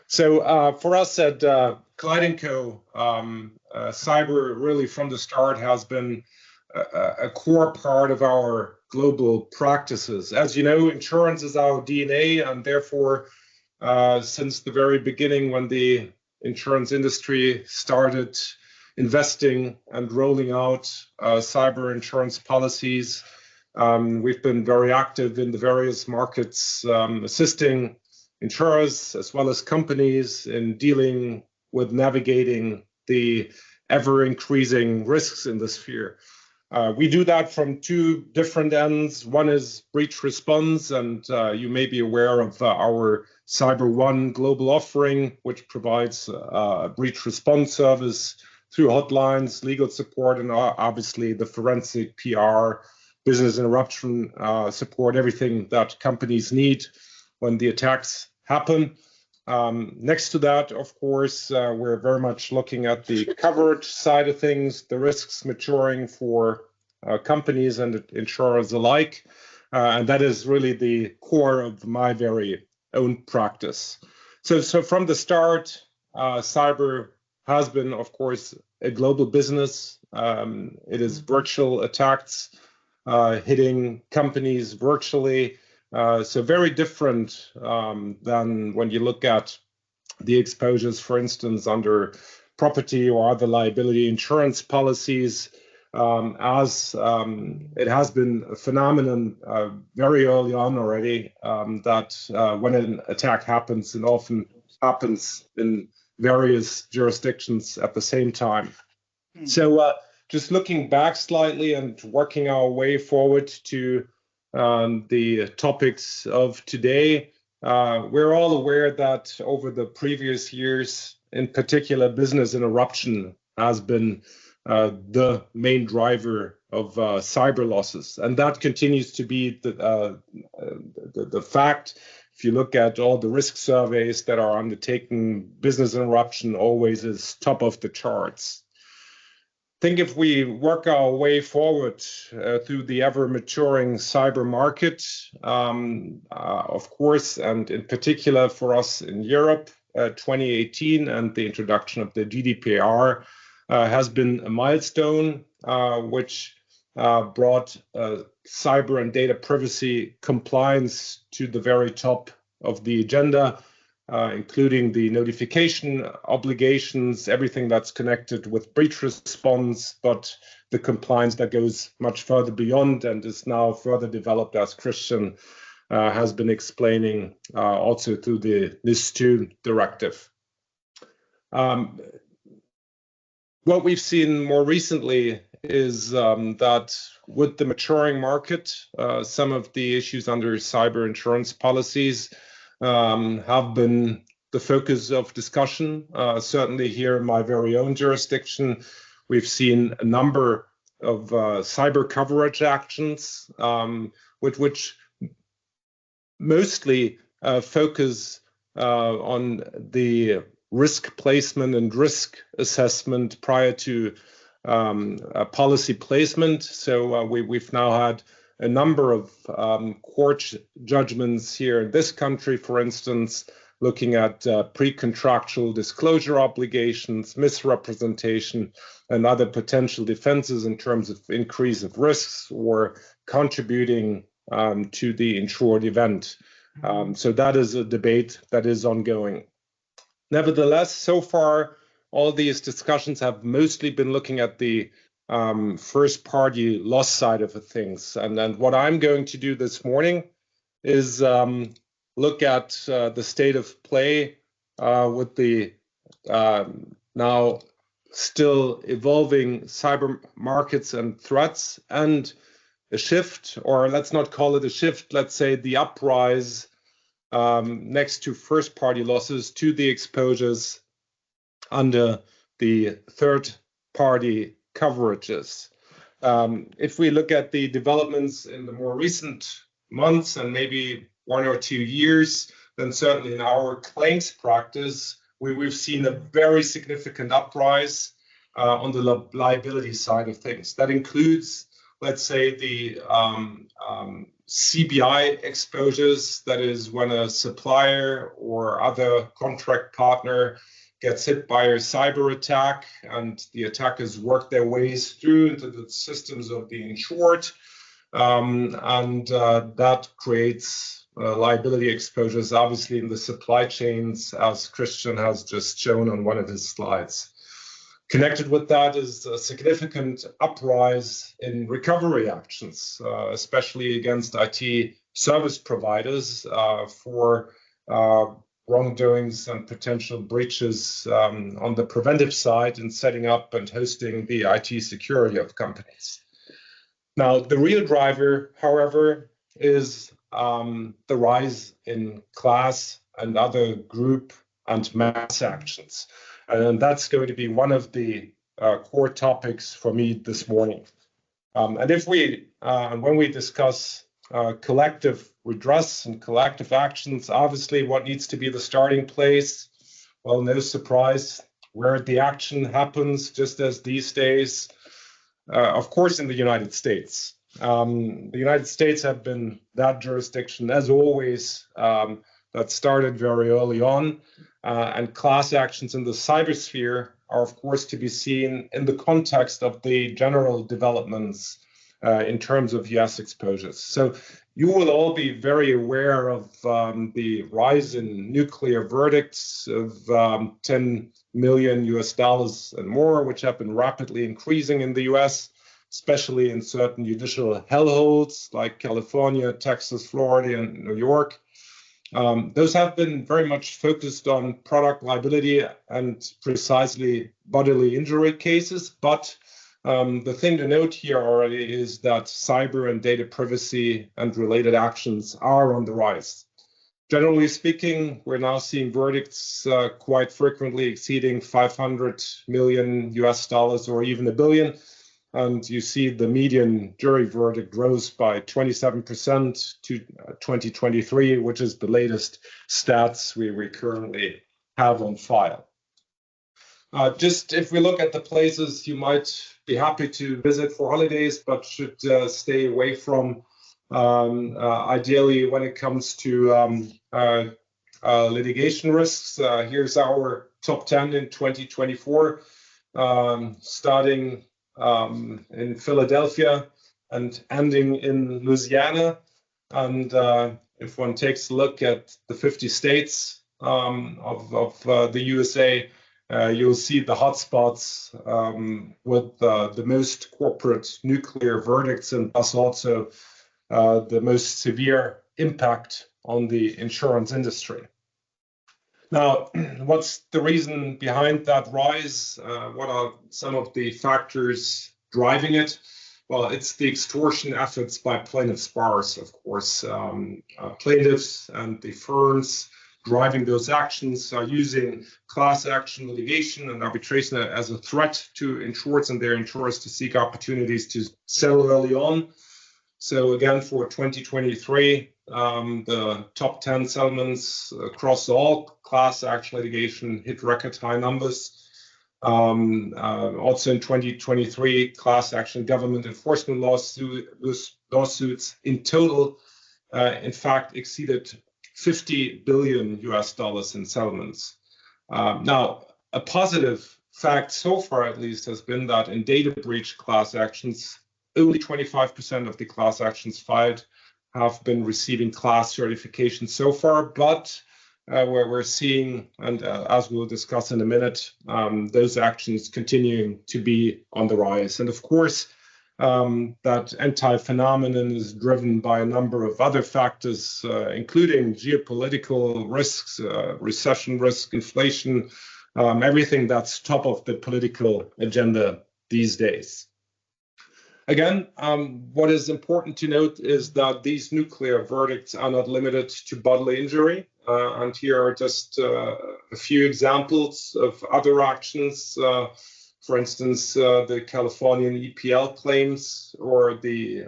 So for us at Clyde Co, cyber really from the start has been a core part of our global practices. As you know, insurance is our DNA, and therefore, since the very beginning when the insurance industry started investing and rolling out cyber insurance policies, we've been very active in the various markets, assisting insurers as well as companies in dealing with navigating the ever-increasing risks in the sphere. We do that from two different ends. One is breach response, and you may be aware of our Cyber One global offering, which provides a breach response service through hotlines, legal support, and obviously the forensic PR, business interruption support, everything that companies need when the attacks happen. Next to that, of course, we're very much looking at the coverage side of things, the risks maturing for companies and insurers alike. And that is really the core of my very own practice. So from the start, cyber has been, of course, a global business. It is virtual attacks hitting companies virtually. So very different than when you look at the exposures, for instance, under property or other liability insurance policies, as it has been a phenomenon very early on already that when an attack happens, it often happens in various jurisdictions at the same time. So just looking back slightly and working our way forward to the topics of today, we're all aware that over the previous years, in particular, business interruption has been the main driver of cyber losses, and that continues to be the fact. If you look at all the risk surveys that are undertaken, business interruption always is top of the charts. I think if we work our way forward through the ever-maturing cyber market, of course, and in particular for us in Europe, 2018 and the introduction of the GDPR has been a milestone which brought cyber and data privacy compliance to the very top of the agenda, including the notification obligations, everything that's connected with breach response, but the compliance that goes much further beyond and is now further developed, as Christian has been explaining, also through the NIS2 directive. What we've seen more recently is that with the maturing market, some of the issues under cyber insurance policies have been the focus of discussion. Certainly here in my very own jurisdiction, we've seen a number of cyber coverage actions, which mostly focus on the risk placement and risk assessment prior to policy placement. So we've now had a number of court judgments here in this country, for instance, looking at pre-contractual disclosure obligations, misrepresentation, and other potential defenses in terms of increase of risks or contributing to the insured event. So that is a debate that is ongoing. Nevertheless, so far, all these discussions have mostly been looking at the first-party loss side of things. And what I'm going to do this morning is look at the state of play with the now still evolving cyber markets and threats, and a shift, or let's not call it a shift, let's say the uprise next to first-party losses to the exposures under the third-party coverages. If we look at the developments in the more recent months and maybe 1 or 2 years, then certainly in our claims practice, we've seen a very significant uprise on the liability side of things. That includes, let's say, the CBI exposures, that is when a supplier or other contract partner gets hit by a cyber attack and the attackers work their ways through into the systems of the insured. That creates liability exposures, obviously, in the supply chains, as Christian has just shown on one of his slides. Connected with that is a significant uprise in recovery actions, especially against IT service providers for wrongdoings and potential breaches on the preventive side in setting up and hosting the IT security of companies. Now, the real driver, however, is the rise in class and other group and mass actions. And that's going to be one of the core topics for me this morning. And when we discuss collective redress and collective actions, obviously what needs to be the starting place? Well, no surprise, where the action happens, just as these days, of course, in the United States. The United States have been that jurisdiction, as always, that started very early on. And class actions in the cybersphere are, of course, to be seen in the context of the general developments in terms of US exposures. So you will all be very aware of the rise in nuclear verdicts of 10 million US dollars and more, which have been rapidly increasing in the US, especially in certain judicial hellholes like California, Texas, Florida, and New York. Those have been very much focused on product liability and precisely bodily injury cases. But the thing to note here already is that cyber and data privacy and related actions are on the rise. Generally speaking, we're now seeing verdicts quite frequently exceeding 500 million US dollars or even $1 billion. And you see the median jury verdict rose by 27% to 2023, which is the latest stats we currently have on file. Just if we look at the places you might be happy to visit for holidays, but should stay away from, ideally when it comes to litigation risks. Here's our top 10 in 2024, starting in Philadelphia and ending in Louisiana. And if one takes a look at the 50 states of the USA, you'll see the hotspots with the most corporate nuclear verdicts and thus also the most severe impact on the insurance industry. Now, what's the reason behind that rise? What are some of the factors driving it? Well, it's the extortion efforts by plaintiffs' bars, of course. Plaintiffs and the firms driving those actions are using class action litigation and arbitration as a threat to insurers and their insurers to seek opportunities to sell early on. So again, for 2023, the top 10 settlements across all class action litigation hit record high numbers. Also in 2023, class action government enforcement lawsuits in total, in fact, exceeded 50 billion US dollars in settlements. Now, a positive fact so far, at least, has been that in data breach class actions, only 25% of the class actions filed have been receiving class certification so far, but where we're seeing, and as we'll discuss in a minute, those actions continuing to be on the rise. And of course, that anti-phenomenon is driven by a number of other factors, including geopolitical risks, recession risk, inflation, everything that's top of the political agenda these days. Again, what is important to note is that these nuclear verdicts are not limited to bodily injury. And here are just a few examples of other actions. For instance, the Californian EPL claims or the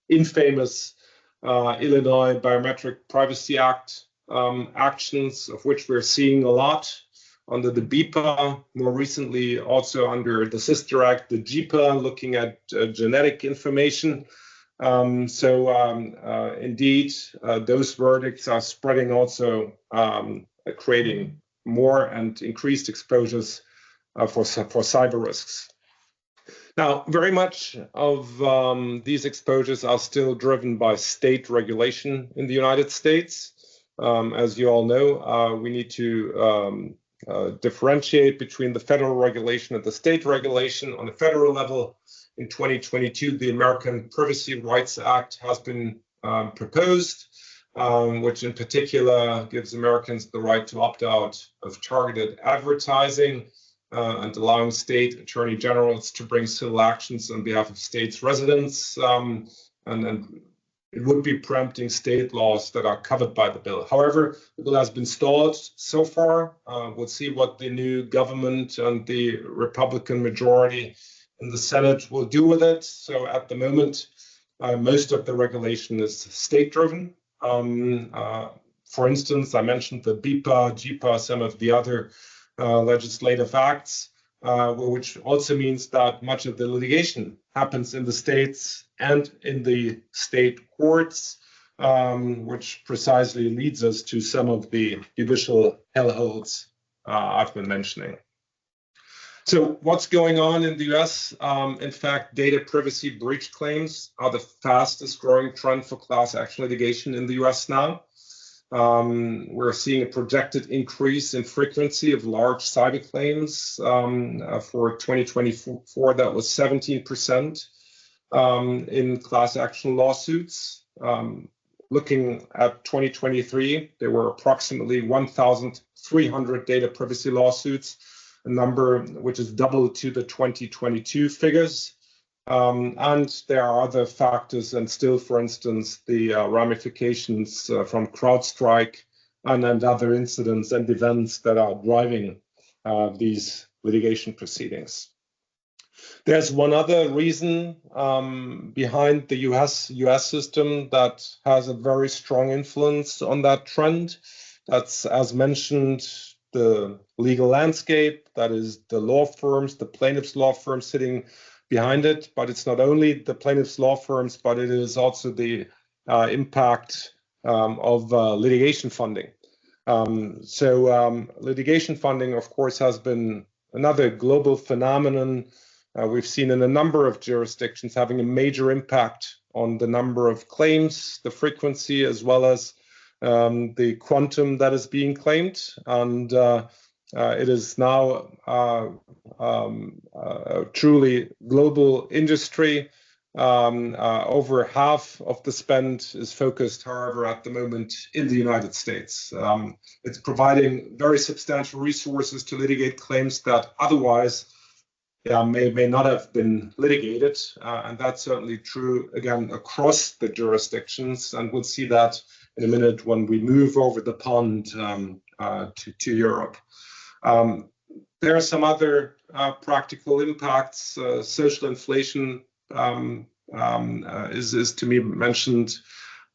infamous Illinois Biometric Privacy Act actions, of which we're seeing a lot under the BIPA, more recently also under the sister act, the JIPA, looking at genetic information. Indeed, those verdicts are spreading also, creating more and increased exposures for cyber risks. Now, very much of these exposures are still driven by state regulation in the United States. As you all know, we need to differentiate between the federal regulation and the state regulation. On the federal level, in 2022, the American Privacy Rights Act has been proposed, which in particular gives Americans the right to opt out of targeted advertising, and allowing state attorney generals to bring civil actions on behalf of states' residents, and it would be preempting state laws that are covered by the bill. However, the bill has been stalled so far. We'll see what the new government and the Republican majority in the Senate will do with it. So at the moment, most of the regulation is state-driven. For instance, I mentioned the BIPA, JIPA, some of the other legislative acts, which also means that much of the litigation happens in the states and in the state courts, which precisely leads us to some of the judicial hellholes I've been mentioning. So what's going on in the US? In fact, data privacy breach claims are the fastest growing trend for class action litigation in the US now. We're seeing a projected increase in frequency of large cyber claims. For 2024, that was 17% in class action lawsuits. Looking at 2023, there were approximately 1,300 data privacy lawsuits, a number which is double to the 2022 figures. And there are other factors, and still, for instance, the ramifications from CrowdStrike and other incidents and events that are driving these litigation proceedings. There's one other reason behind the US system that has a very strong influence on that trend. That's, as mentioned, the legal landscape, that is the law firms, the plaintiffs' law firms sitting behind it. But it's not only the plaintiffs' law firms, but it is also the impact of litigation funding. Litigation funding, of course, has been another global phenomenon. We've seen in a number of jurisdictions having a major impact on the number of claims, the frequency, as well as the quantum that is being claimed. And it is now a truly global industry. Over half of the spend is focused, however, at the moment in the United States. It's providing very substantial resources to litigate claims that otherwise may not have been litigated. And that's certainly true, again, across the jurisdictions. And we'll see that in a minute when we move over the pond to Europe. There are some other practical impacts. Social inflation is to me mentioned.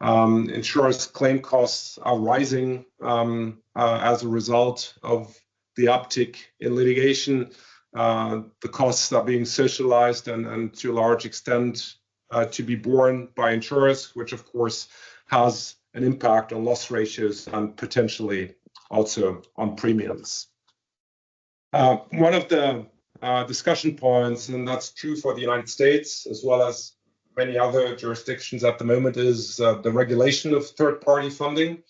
Insurance claim costs are rising as a result of the uptick in litigation. The costs are being socialized and to a large extent to be borne by insurers, which of course has an impact on loss ratios and potentially also on premiums. One of the discussion points, and that's true for the United States as well as many other jurisdictions at the moment, is the regulation of third-party funding,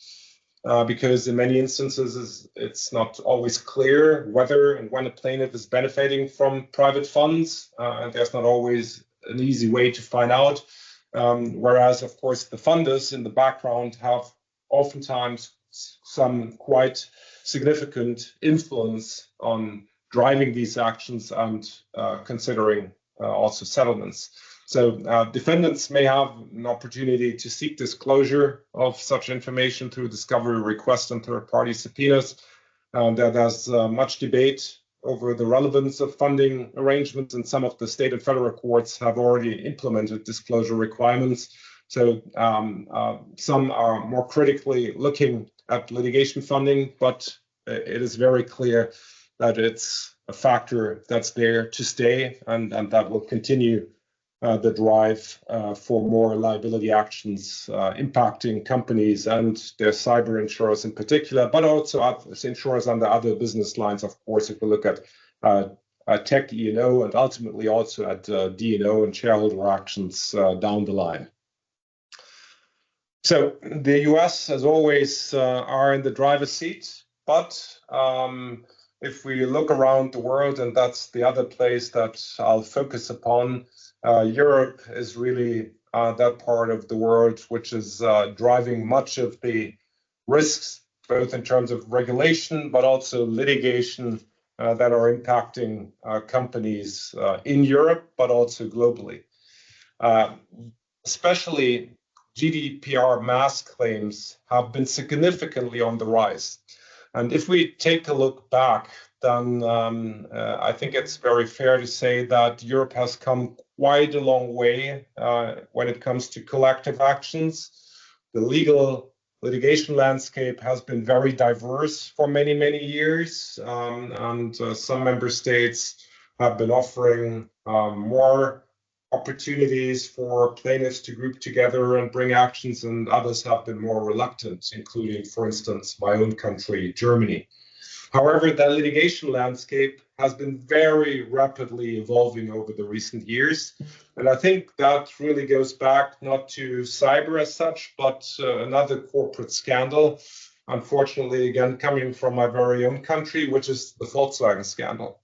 because in many instances it's not always clear whether and when a plaintiff is benefiting from private funds, and there's not always an easy way to find out. Whereas, of course, the funders in the background have oftentimes some quite significant influence on driving these actions and considering also settlements. So defendants may have an opportunity to seek disclosure of such information through discovery requests and third-party subpoenas. There's much debate over the relevance of funding arrangements, and some of the state and federal courts have already implemented disclosure requirements. So some are more critically looking at litigation funding, but it is very clear that it's a factor that's there to stay and that will continue the drive for more liability actions impacting companies and their cyber insurers in particular, but also insurers under other business lines, of course, if we look at tech E&O and ultimately also at D&O and shareholder actions down the line. So the US, as always, are in the driver's seat, but if we look around the world, and that's the other place that I'll focus upon, Europe is really that part of the world which is driving much of the risks, both in terms of regulation, but also litigation that are impacting companies in Europe, but also globally. Especially GDPR mass claims have been significantly on the rise. And if we take a look back, then I think it's very fair to say that Europe has come quite a long way when it comes to collective actions. The legal litigation landscape has been very diverse for many, many years, and some member states have been offering more opportunities for plaintiffs to group together and bring actions, and others have been more reluctant, including, for instance, my own country, Germany. However, the litigation landscape has been very rapidly evolving over the recent years. And I think that really goes back not to cyber as such, but another corporate scandal, unfortunately, again, coming from my very own country, which is the Volkswagen scandal.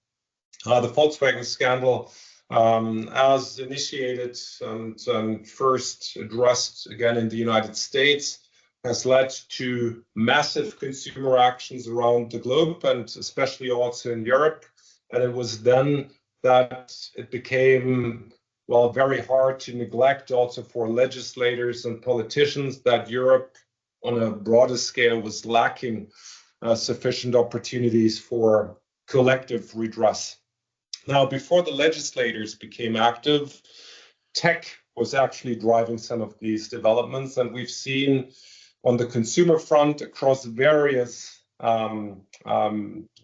The Volkswagen scandal, as initiated and first addressed again in the United States, has led to massive consumer actions around the globe and especially also in Europe. And it was then that it became, well, very hard to neglect also for legislators and politicians that Europe on a broader scale was lacking sufficient opportunities for collective redress. Now, before the legislators became active, tech was actually driving some of these developments, and we've seen on the consumer front across various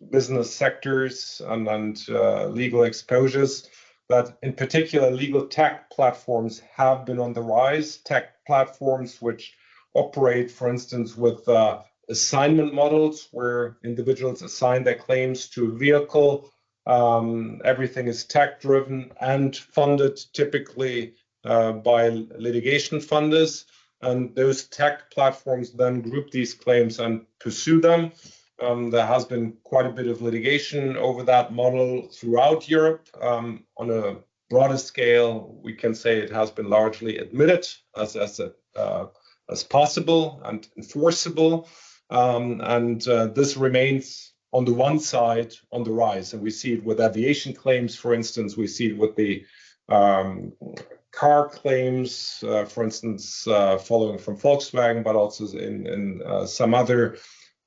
business sectors and legal exposures that in particular legal tech platforms have been on the rise. Tech platforms which operate, for instance, with assignment models where individuals assign their claims to a vehicle. Everything is tech driven and funded typically by litigation funders. And those tech platforms then group these claims and pursue them. There has been quite a bit of litigation over that model throughout Europe. On a broader scale, we can say it has been largely admitted as possible and enforceable. This remains on the one side on the rise. And we see it with aviation claims, for instance. We see it with the car claims, for instance, following from Volkswagen, but also in some other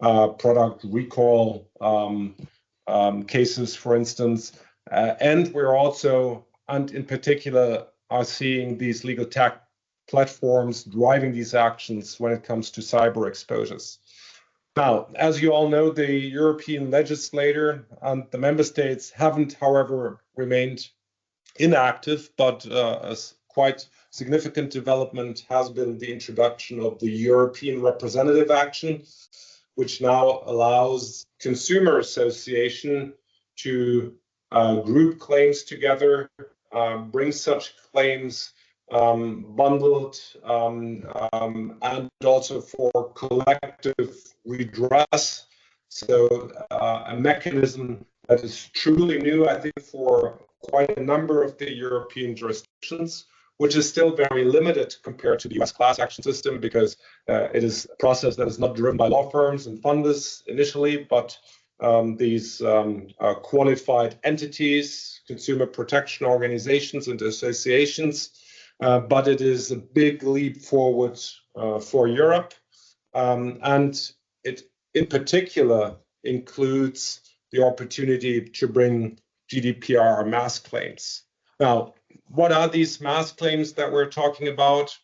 product recall cases, for instance. And we're also, and in particular, are seeing these legal tech platforms driving these actions when it comes to cyber exposures. Now, as you all know, the European legislator and the member states haven't, however, remained inactive, but a quite significant development has been the introduction of the European representative action, which now allows consumer association to group claims together, bring such claims bundled, and also for collective redress. So a mechanism that is truly new, I think, for quite a number of the European jurisdictions, which is still very limited compared to the US class action system, because it is a process that is not driven by law firms and funders initially, but these qualified entities, consumer protection organizations and associations. But it is a big leap forward for Europe. And it in particular includes the opportunity to bring GDPR mass claims. Now, what are these mass claims that we're talking about?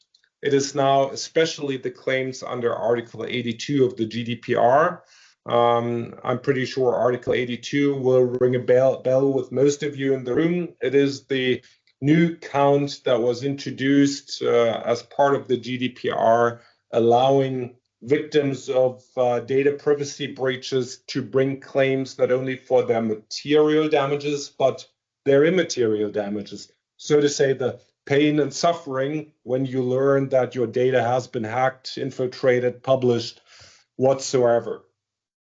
It is now especially the claims under Article 82 of the GDPR. I'm pretty sure Article 82 will ring a bell with most of you in the room. It is the new count that was introduced as part of the GDPR, allowing victims of data privacy breaches to bring claims not only for their material damages, but their immaterial damages. So to say, the pain and suffering when you learn that your data has been hacked, infiltrated, published, whatsoever.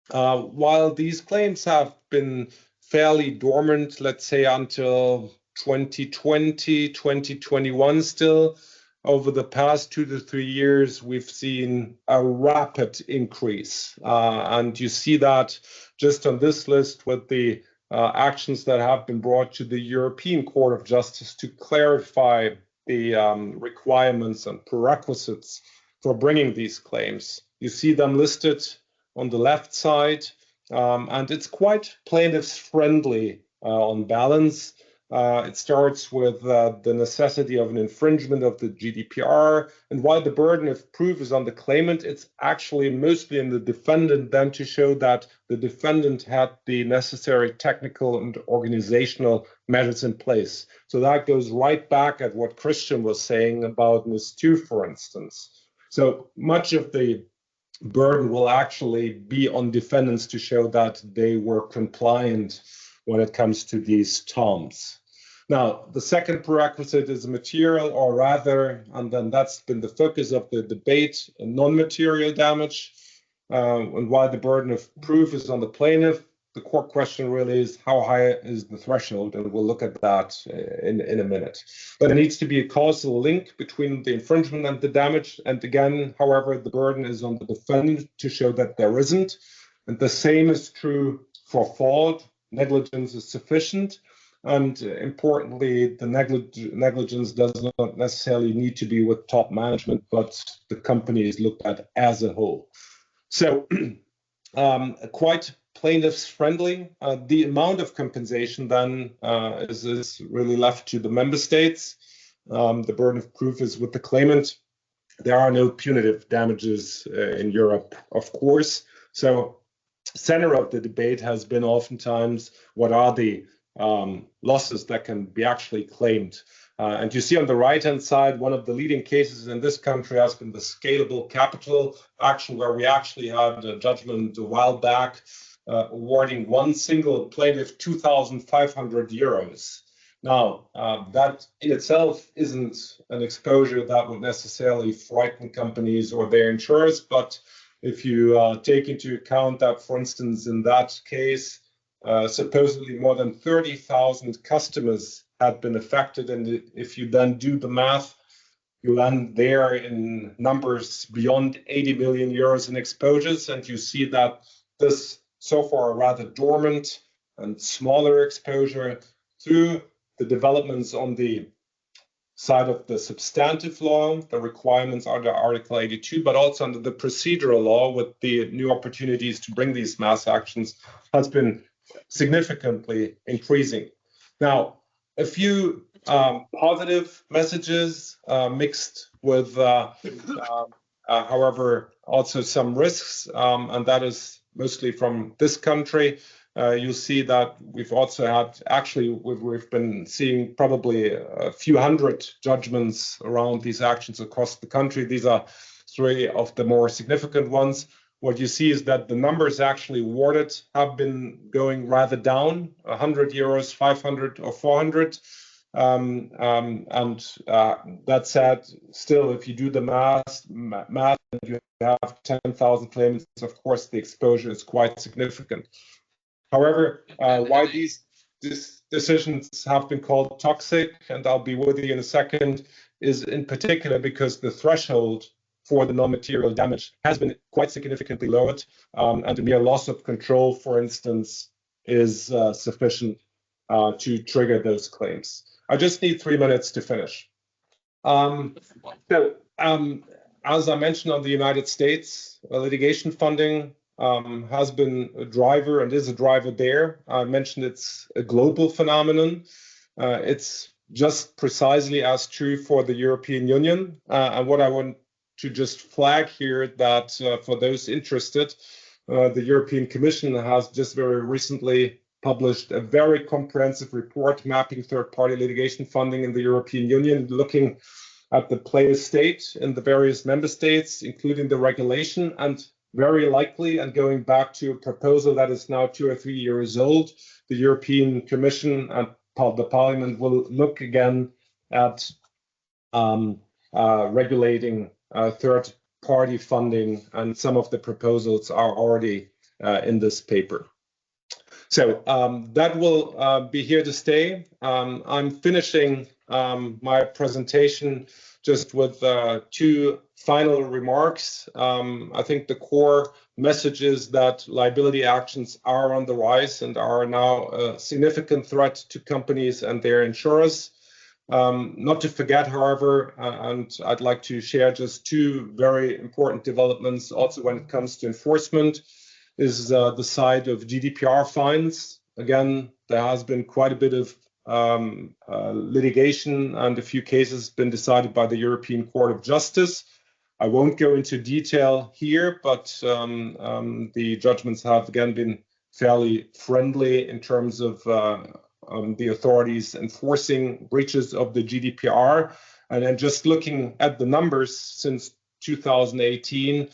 While these claims have been fairly dormant, let's say until 2020, 2021 still, over the past 2 to 3 years, we've seen a rapid increase. And you see that just on this list with the actions that have been brought to the European Court of Justice to clarify the requirements and prerequisites for bringing these claims. You see them listed on the left side, and it's quite plaintiffs friendly on balance. It starts with the necessity of an infringement of the GDPR, and while the burden of proof is on the claimant, it's actually mostly in the defendant then to show that the defendant had the necessary technical and organizational measures in place. So that goes right back at what Christian was saying about NIS2, for instance. So much of the burden will actually be on defendants to show that they were compliant when it comes to these terms. Now, the second prerequisite is material, or rather, and then that's been the focus of the debate, non-material damage. And while the burden of proof is on the plaintiff, the core question really is how high is the threshold, and we'll look at that in a minute. But there needs to be a causal link between the infringement and the damage. And again, however, the burden is on the defendant to show that there isn't. And the same is true for fault. Negligence is sufficient. And importantly, the negligence does not necessarily need to be with top management, but the company is looked at as a whole. So quite plaintiffs friendly. The amount of compensation then is really left to the member states. The burden of proof is with the claimant. There are no punitive damages in Europe, of course. So center of the debate has been oftentimes what are the losses that can be actually claimed. And you see on the right-hand side, one of the leading cases in this country has been the scalable capital action, where we actually had a judgment a while back awarding one single plaintiff 2,500 euros. Now, that in itself isn't an exposure that would necessarily frighten companies or their insurers, but if you take into account that, for instance, in that case, supposedly more than 30,000 customers had been affected, and if you then do the math, you land there in numbers beyond 80 million euros in exposures, and you see that this so far rather dormant and smaller exposure through the developments on the side of the substantive law, the requirements under Article 82, but also under the procedural law with the new opportunities to bring these mass actions has been significantly increasing. Now, a few positive messages mixed with, however, also some risks, and that is mostly from this country. You'll see that we've also had, actually, we've been seeing probably a few hundred judgments around these actions across the country. These are three of the more significant ones. What you see is that the numbers actually awarded have been going rather down, 100 euros, 500 or 400. That said, still, if you do the math and you have 10,000 claimants, of course, the exposure is quite significant. However, why these decisions have been called toxic, and I'll be with you in a second, is in particular because the threshold for the non-material damage has been quite significantly lowered, and a mere loss of control, for instance, is sufficient to trigger those claims. I just need 3 minutes to finish. As I mentioned, on the United States, litigation funding has been a driver and is a driver there. I mentioned it's a global phenomenon. It's just precisely as true for the European Union. And what I want to just flag here that for those interested, the European Commission has just very recently published a very comprehensive report mapping third-party litigation funding in the European Union, looking at the player state in the various member states, including the regulation, and very likely, and going back to a proposal that is now 2 or 3 years old, the European Commission and the Parliament will look again at regulating third-party funding, and some of the proposals are already in this paper. So that will be here to stay. I'm finishing my presentation just with 2 final remarks. I think the core message is that liability actions are on the rise and are now a significant threat to companies and their insurers. Not to forget, however, and I'd like to share just 2 very important developments also when it comes to enforcement, is the side of GDPR fines. Again, there has been quite a bit of litigation, and a few cases been decided by the European Court of Justice. I won't go into detail here, but the judgments have again been fairly friendly in terms of the authorities enforcing breaches of the GDPR. And then just looking at the numbers since 2018,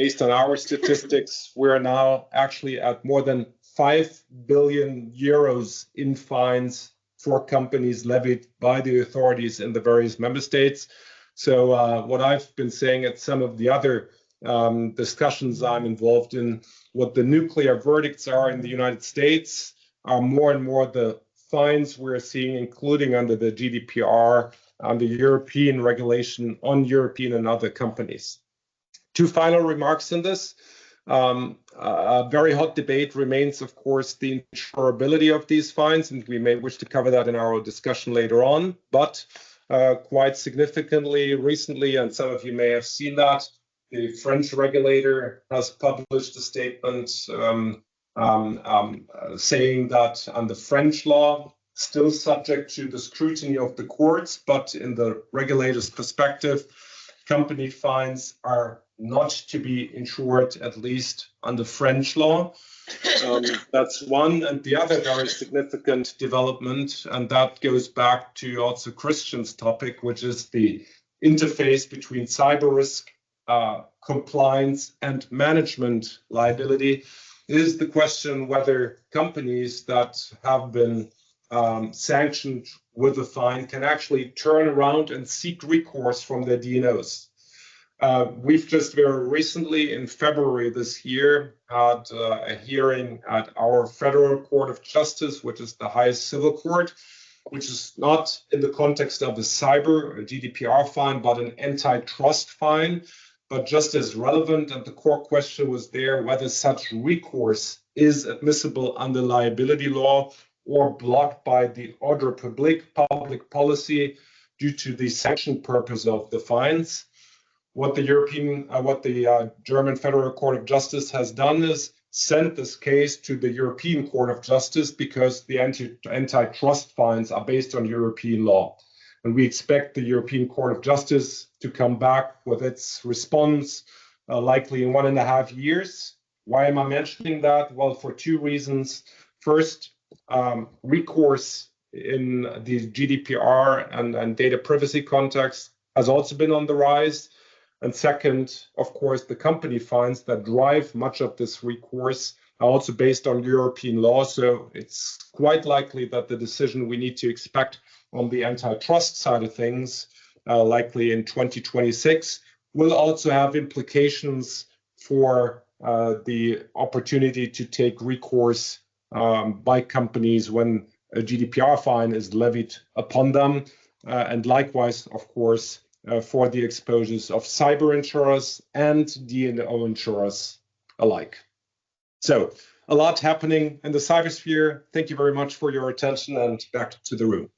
based on our statistics, we're now actually at more than 5 billion euros in fines for companies levied by the authorities in the various member states. So what I've been saying at some of the other discussions I'm involved in, what the nuclear verdicts are in the United States are more and more the fines we're seeing, including under the GDPR, under European regulation on European and other companies. 2 final remarks on this. A very hot debate remains, of course, the insurability of these fines, and we may wish to cover that in our discussion later on. But quite significantly recently, and some of you may have seen that, the French regulator has published a statement saying that under French law, still subject to the scrutiny of the courts, but in the regulator's perspective, company fines are not to be insured, at least under French law. That's one. And the other very significant development, and that goes back to also Christian's topic, which is the interface between cyber risk, compliance, and management liability, is the question whether companies that have been sanctioned with a fine can actually turn around and seek recourse from their DNOs. We've just very recently, in February this year, had a hearing at our Federal Court of Justice, which is the highest civil court, which is not in the context of a cyber, a GDPR fine, but an antitrust fine, but just as relevant. And the core question was there whether such recourse is admissible under liability law or blocked by the ordre public, public policy, due to the sanction purpose of the fines. What the German Federal Court of Justice has done is sent this case to the European Court of Justice because the antitrust fines are based on European law. And we expect the European Court of Justice to come back with its response likely in 1.5 years. Why am I mentioning that? Well, for 2 reasons. First, recourse in the GDPR and data privacy context has also been on the rise. And second, of course, the company fines that drive much of this recourse are also based on European law. So it's quite likely that the decision we need to expect on the antitrust side of things, likely in 2026, will also have implications for the opportunity to take recourse by companies when a GDPR fine is levied upon them. And likewise, of course, for the exposures of cyber insurers and D&O insurers alike. So a lot happening in the cybersphere. Thank you very much for your attention, and back to the room.